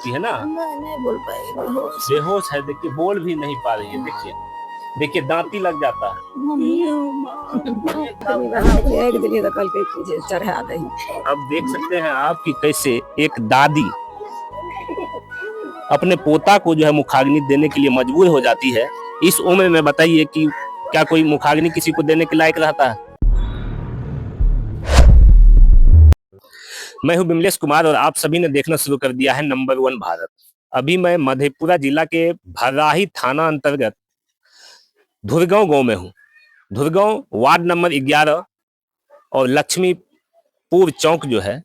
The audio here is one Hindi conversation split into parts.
है ना। नहीं बोल पाएगी, बेहोश बेहोश है, देखिए बोल भी नहीं पा रही है। देखिए देखिए दांती लग जाता है। कल के पीछे चढ़ा दे। अब देख सकते हैं आप कि कैसे एक दादी अपने पोता को जो है मुखाग्नि देने के लिए मजबूर हो जाती है। इस उम्र में बताइए कि क्या कोई मुखाग्नि किसी को देने के लायक रहता है। मैं हूं बिमलेश कुमार और आप सभी ने देखना शुरू कर दिया है नंबर 1 भारत। अभी मैं मधेपुरा जिला के भर्राही थाना अंतर्गत धुरगांव गांव में हूं। धुरगांव वार्ड नंबर 11 और लक्ष्मीपुर चौक जो है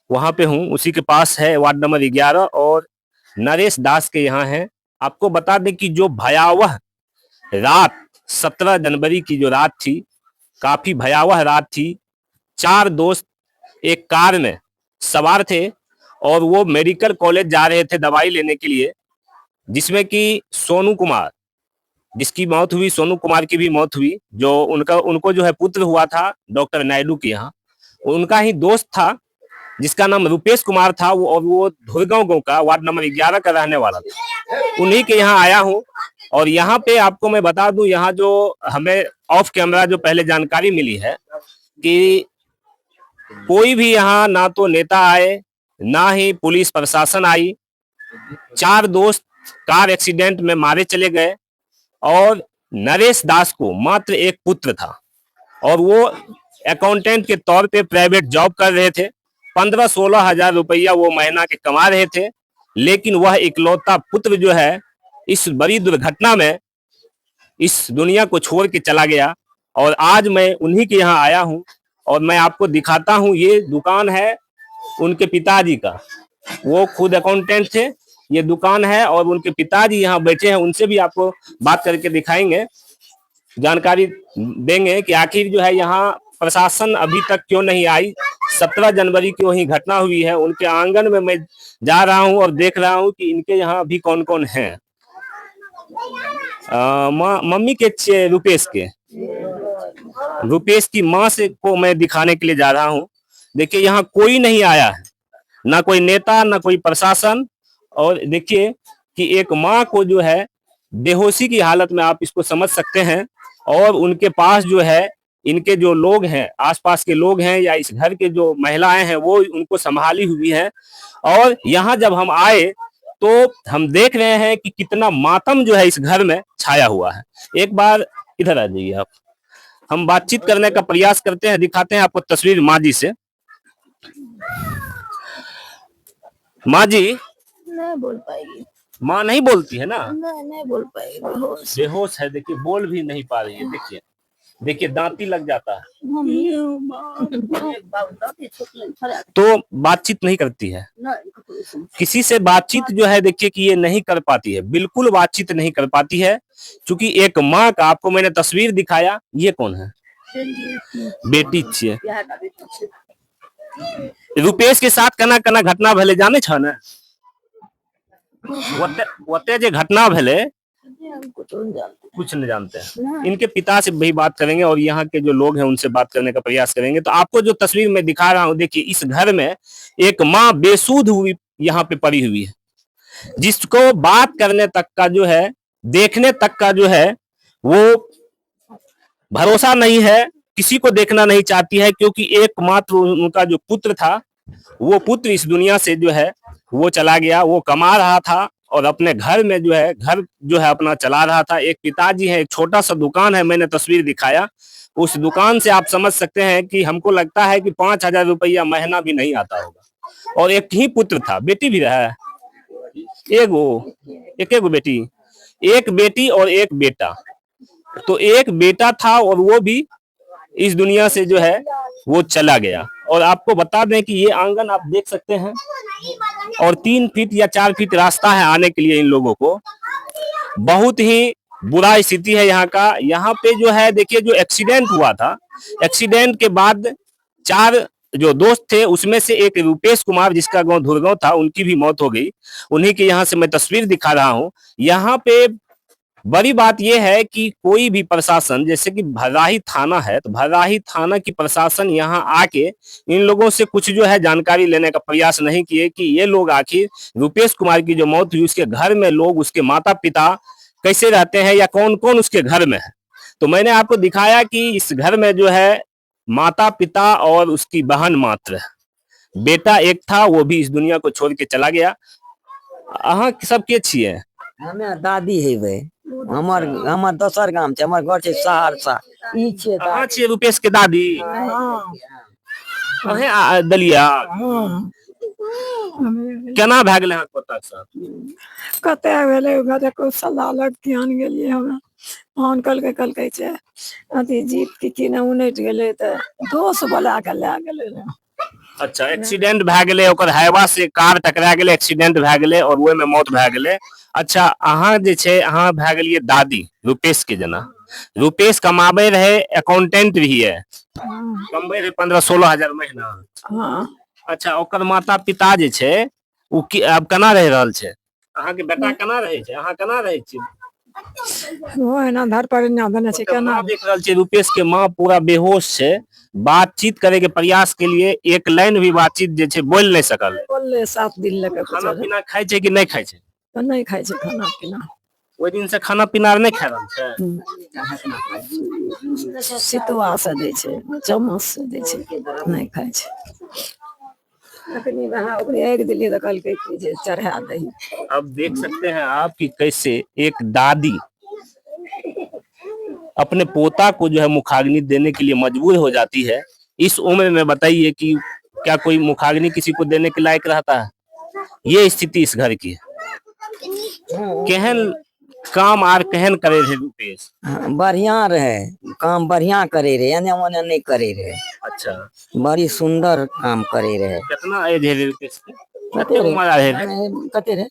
वहां पे हूं, उसी के पास है वार्ड नंबर 11 और नरेश दास के यहाँ है। आपको बता दें कि जो भयावह रात 17 जनवरी की जो रात थी, काफी भयावह रात थी। 4 दोस्त एक कार में सवार थे और वो मेडिकल कॉलेज जा रहे थे दवाई लेने के लिए, जिसमें कि सोनू कुमार जिसकी मौत हुई, सोनू कुमार की भी मौत हुई। जो उनको जो है पुत्र हुआ था डॉक्टर नायडू के यहाँ, उनका ही दोस्त था जिसका नाम रुपेश कुमार था। वो धुरगांव गांव का वार्ड नंबर 11 का रहने वाला था। उन्हीं के यहाँ आया हूँ और यहाँ पे आपको मैं बता दूं, यहाँ जो हमें ऑफ कैमरा जो पहले जानकारी मिली है कि कोई भी यहाँ ना तो नेता आए ना ही पुलिस प्रशासन आई। 4 दोस्त कार एक्सीडेंट में मारे चले गए और नरेश दास को मात्र एक पुत्र था और वो अकाउंटेंट के तौर पे प्राइवेट जॉब कर रहे थे। 15-16 हजार रुपया वो महीना के कमा रहे थे, लेकिन वह इकलौता पुत्र जो है इस बड़ी दुर्घटना में इस दुनिया को छोड़ के चला गया। और आज मैं उन्हीं के यहाँ आया हूँ और मैं आपको दिखाता हूँ। ये दुकान है उनके पिताजी का, वो खुद अकाउंटेंट थे। ये दुकान है और उनके पिताजी यहाँ बैठे हैं, उनसे भी आपको बात करके दिखाएंगे, जानकारी देंगे कि आखिर जो है यहाँ प्रशासन अभी तक क्यों नहीं आई। 17 जनवरी की वही घटना हुई है। उनके आंगन में मैं जा रहा हूँ और देख रहा हूँ कि इनके यहाँ अभी कौन कौन है। मम्मी के रुपेश की माँ से को मैं दिखाने के लिए जा रहा हूँ। देखिए यहाँ कोई नहीं आया है, ना कोई नेता ना कोई प्रशासन। और देखिए कि एक माँ को जो है बेहोशी की हालत में, आप इसको समझ सकते हैं। और उनके पास जो है इनके जो लोग हैं, आसपास के लोग हैं या इस घर के जो महिलाएं हैं, वो उनको संभाली हुई है। और यहाँ जब हम आए तो हम देख रहे हैं कि कितना मातम जो है इस घर में छाया हुआ है। एक बार इधर आ जाइए आप, हम बातचीत करने का प्रयास करते हैं, दिखाते हैं आपको तस्वीर माँ जी से। माँ जी नहीं बोल पाएगी। माँ नहीं बोलती है ना। नहीं बोल पाएगी, बेहोश है, देखिए बोल भी नहीं पा रही है। देखिए देखिए दांती लग जाता है तो बातचीत नहीं करती है, किसी से बातचीत जो है देखिए कि ये नहीं कर पाती है, बिल्कुल बातचीत नहीं कर पाती है। क्योंकि एक माँ का आपको मैंने तस्वीर दिखाया, ये कौन है? बेटी छे। रुपेश के साथ कना कना घटना भले जाने छ ना, वते जे घटना भले कुछ नहीं जानते हैं। इनके पिता से भी बात करेंगे और यहाँ के जो लोग हैं उनसे बात करने का प्रयास करेंगे। तो आपको जो तस्वीर मैं दिखा रहा हूँ, देखिए इस घर में एक माँ बेसुध हुई यहाँ पे पड़ी हुई है, जिसको बात करने तक का जो है, देखने तक का जो है वो भरोसा नहीं है, किसी को देखना नहीं चाहती है। क्योंकि एकमात्र उनका जो पुत्र था, वो पुत्र इस दुनिया से जो है वो चला गया। वो कमा रहा था और अपने घर में जो है घर जो है अपना चला रहा था। एक पिताजी है, एक छोटा सा दुकान है, मैंने तस्वीर दिखाया। उस दुकान से आप समझ सकते हैं कि हमको लगता है कि 5,000 रुपया महीना भी नहीं आता होगा। और एक ही पुत्र था, बेटी भी रहा है, एक बेटी, एक बेटी और एक बेटा। तो एक बेटा था और वो भी इस दुनिया से जो है वो चला गया। और आपको बता दें कि ये आंगन आप देख सकते हैं और 3 फीट या 4 फीट रास्ता है आने के लिए इन लोगों को। बहुत ही बुरा स्थिति है यहाँ का। यहाँ पे जो है देखिए जो एक्सीडेंट हुआ था, एक्सीडेंट के बाद 4 जो दोस्त थे उसमें से एक रुपेश कुमार जिसका गांव धुरगांव था, उनकी भी मौत हो गई। उन्हीं के यहाँ से मैं तस्वीर दिखा रहा हूँ। यहाँ पे बड़ी बात यह है कि कोई भी प्रशासन, जैसे कि भर्राही थाना है, तो भर्राही थाना की प्रशासन यहाँ आके इन लोगों से कुछ जो है जानकारी लेने का प्रयास नहीं किए कि ये लोग आखिर रुपेश कुमार की जो मौत हुई उसके घर में लोग, उसके माता पिता कैसे रहते हैं या कौन कौन उसके घर में है। तो मैंने आपको दिखाया कि इस घर में जो है माता पिता और उसकी बहन मात्र है। बेटा एक था, वो भी इस दुनिया को छोड़ के चला गया। अहाँ सब के छिए? हमे दादी हेबे, हमर हमर दोसर गाम छै, हमर घर छै सहरसा। ई छै अहाँ दादी। छिए रुपेश के दादी? हाँ अहे दलिया हाँ केना भए गेलै अहाँके पोताके साथ? कते भेले घरे को सलाह लड़की आन गेलिए हमें फोन कहलकै छै अथी जीप की ने उनट गेले त दोस्त बोला के ले गेले रहे। अच्छा, एक्सीडेंट भए गेलै, ओकर हाईवा से कार टकरा गेलै, एक्सीडेंट भए गेलै और ओहि में मौत भए गेलै। अच्छा, अहाँ जे छै अहाँ भए गेलिए दादी रुपेश के जना। रुपेश कमाबे रहे, अकाउंटेंट भी है, कमबै रहे 15-16 हजार महीना। हाँ अच्छा, ओकर माता पिता जे छै उ आब केना रह रहल छै? अहाँ के बेटा केना रहे छै, अहाँ केना रहे छी? वो है ना धर पर ना देने छै ओकर केना माँ देख रहल छै, रुपेश के माँ पूरा बेहोश छै। बातचीत करे के प्रयास के लिए एक लाइन भी बातचीत जे छै बोल नहीं सकल। बोलले 7 दिन लेके खाना कुछ पीना खाई छै कि नहीं खाई छै? नहीं खाई छै खाना पीना। ओहि दिन से खाना पीना नहीं खा रहल छै। सितुआ से दे छै, चम्मच से दे छै, नहीं खाई छै। अखनी वहाँ ओकरे एक दिल्ली तो कल के जे चढ़ा दही। अब देख सकते हैं आप कि कैसे एक दादी अपने पोता को जो है मुखाग्नि देने के लिए मजबूर हो जाती है। इस उम्र में बताइए कि क्या कोई मुखाग्नि किसी को देने के लायक रहता है? ये स्थिति इस घर की है। केहन काम आर केहन करे रहे रुपेश? बढ़िया रहे, काम बढ़िया करे रहे, एने ओने नहीं करे रहे। अच्छा, बड़ी सुंदर काम करे रहे। कितना एज है रुपेश के? कते रे? उम्र है? कते रे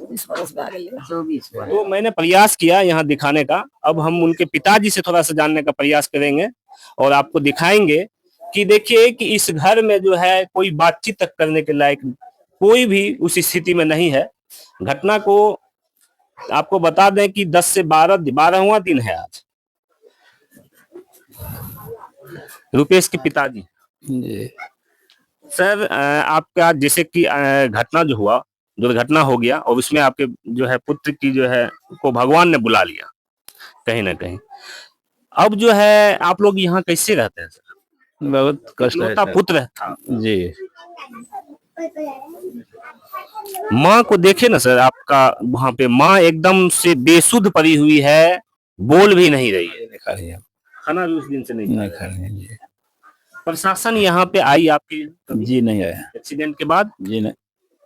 20 बरस भए गेलै। 24 तो मैंने प्रयास किया यहाँ दिखाने का। अब हम उनके पिताजी से थोड़ा सा जानने का प्रयास करेंगे और आपको दिखाएंगे कि देखिए कि इस घर में जो है कोई बातचीत तक करने के लायक कोई भी उस स्थिति में नहीं है। घटना को आपको बता दें कि 10 से 12वां दिन है आज। रुपेश के पिताजी जी सर, आपका जैसे कि घटना जो हुआ, दुर्घटना हो गया और उसमें आपके जो है पुत्र की जो है को भगवान ने बुला लिया कहीं ना कहीं। अब जो है आप लोग यहाँ कैसे रहते हैं सर? बहुत कष्ट है इकलौता सर। पुत्र था। जी माँ को देखे ना सर, आपका वहां पे माँ एकदम से बेसुध पड़ी हुई है, बोल भी नहीं रही है, नहीं खा रही है, खाना भी उस दिन से नहीं नहीं खा खा रही है। रही है। जी प्रशासन यहाँ पे आई आपके जी नहीं आया, एक्सीडेंट के बाद? जी नहीं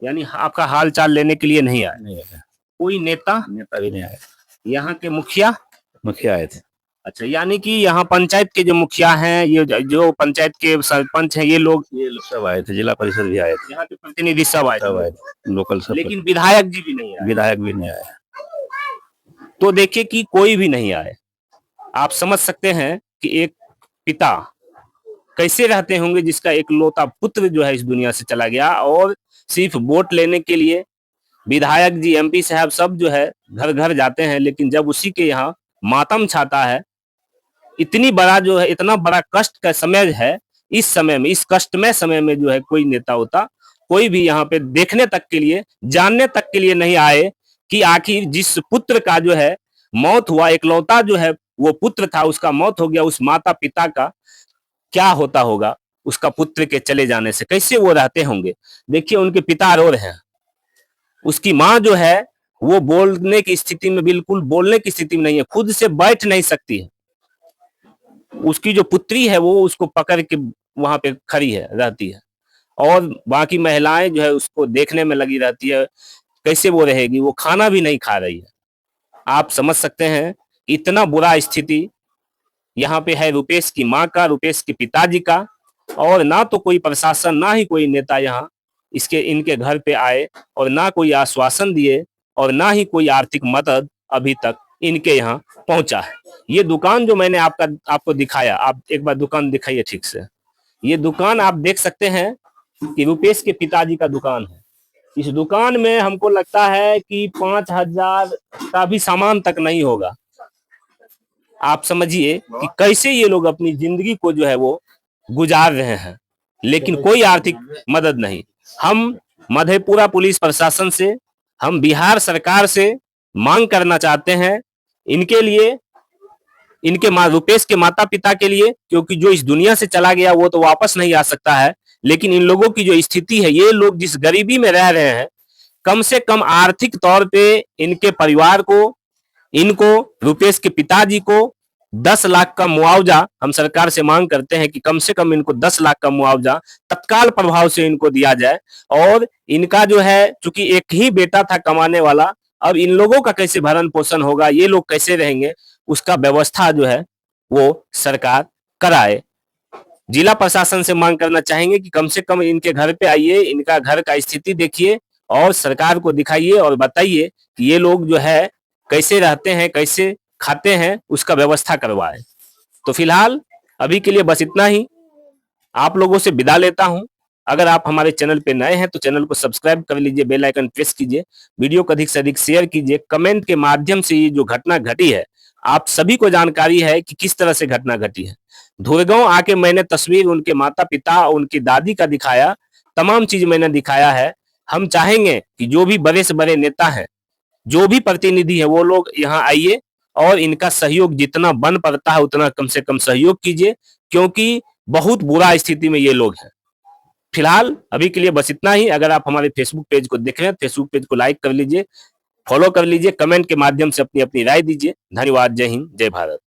यानी आपका हाल चाल लेने के लिए नहीं आया? नहीं आया, कोई नेता? नेता भी नहीं आया, यहाँ के मुखिया? मुखिया आए थे। अच्छा, यानी कि यहाँ पंचायत के जो मुखिया हैं, ये जो पंचायत के सरपंच हैं, ये लोग ये लोग सब आए थे, जिला परिषद भी आए थे, यहाँ के प्रतिनिधि सब आए सब थे, आए थे, लोकल सब, लेकिन विधायक जी भी नहीं आए। विधायक भी नहीं आया। तो देखिए कि कोई भी नहीं आए। आप समझ सकते हैं कि एक पिता कैसे रहते होंगे जिसका एक लौता पुत्र जो है इस दुनिया से चला गया और सिर्फ वोट लेने के लिए विधायक जी, एमपी साहब सब जो है घर घर जाते हैं, लेकिन जब उसी के यहाँ मातम छाता है, इतनी बड़ा जो है, इतना बड़ा कष्ट का समय है, इस समय में, इस कष्टमय समय में जो है कोई नेता होता, कोई भी यहाँ पे देखने तक के लिए, जानने तक के लिए नहीं आए कि आखिर जिस पुत्र का जो है मौत हुआ, इकलौता जो है वो पुत्र था, उसका मौत हो गया, उस माता पिता का क्या होता होगा उसका पुत्र के चले जाने से, कैसे वो रहते होंगे। देखिए उनके पिता रो रहे हैं, उसकी माँ जो है वो बोलने की स्थिति में, बिल्कुल बोलने की स्थिति में नहीं है, खुद से बैठ नहीं सकती है। उसकी जो पुत्री है वो उसको पकड़ के वहां पे खड़ी है, रहती है, और बाकी महिलाएं जो है उसको देखने में लगी रहती है, कैसे वो रहेगी, वो खाना भी नहीं खा रही है। आप समझ सकते हैं इतना बुरा स्थिति यहाँ पे है रुपेश की माँ का, रुपेश के पिताजी का, और ना तो कोई प्रशासन, ना ही कोई नेता यहाँ इनके घर पे आए, और ना कोई आश्वासन दिए, और ना ही कोई आर्थिक मदद अभी तक इनके यहाँ पहुंचा है। ये दुकान जो मैंने आपको दिखाया, आप एक बार दुकान दिखाइए ठीक से। ये दुकान आप देख सकते हैं कि रुपेश के पिताजी का दुकान है। इस दुकान में हमको लगता है कि 5,000 का भी सामान तक नहीं होगा। आप समझिए कि कैसे ये लोग अपनी जिंदगी को जो है वो गुजार रहे हैं, लेकिन कोई आर्थिक मदद नहीं। हम मधेपुरा पुलिस प्रशासन से, हम बिहार सरकार से मांग करना चाहते हैं इनके लिए, इनके रुपेश के माता पिता के लिए, क्योंकि जो इस दुनिया से चला गया वो तो वापस नहीं आ सकता है, लेकिन इन लोगों की जो स्थिति है, ये लोग जिस गरीबी में रह रहे हैं, कम से कम आर्थिक तौर पे इनके परिवार को, इनको, रुपेश के पिताजी को 10 लाख का मुआवजा हम सरकार से मांग करते हैं कि कम से कम इनको 10 लाख का मुआवजा तत्काल प्रभाव से इनको दिया जाए। और इनका जो है, चूंकि एक ही बेटा था कमाने वाला, अब इन लोगों का कैसे भरण पोषण होगा, ये लोग कैसे रहेंगे, उसका व्यवस्था जो है वो सरकार कराए। जिला प्रशासन से मांग करना चाहेंगे कि कम से कम इनके घर पे आइए, इनका घर का स्थिति देखिए और सरकार को दिखाइए और बताइए कि ये लोग जो है कैसे रहते हैं, कैसे खाते हैं, उसका व्यवस्था करवाए। तो फिलहाल अभी के लिए बस इतना ही। आप लोगों से विदा लेता हूं। अगर आप हमारे चैनल पे नए हैं तो चैनल को सब्सक्राइब कर लीजिए, बेल आइकन प्रेस कीजिए, वीडियो को अधिक से अधिक शेयर कीजिए। कमेंट के माध्यम से ये जो घटना घटी है, आप सभी को जानकारी है कि किस तरह से घटना घटी है। धुरगांव आके मैंने तस्वीर उनके माता पिता, उनकी दादी का दिखाया, तमाम चीज मैंने दिखाया है। हम चाहेंगे कि जो भी बड़े से बड़े नेता हैं, जो भी प्रतिनिधि है, वो लोग यहाँ आइए और इनका सहयोग जितना बन पड़ता है उतना कम से कम सहयोग कीजिए, क्योंकि बहुत बुरा स्थिति में ये लोग हैं। फिलहाल अभी के लिए बस इतना ही। अगर आप हमारे फेसबुक पेज को देख रहे हैं, फेसबुक पेज को लाइक कर लीजिए, फॉलो कर लीजिए, कमेंट के माध्यम से अपनी अपनी राय दीजिए। धन्यवाद। जय हिंद, जय भारत।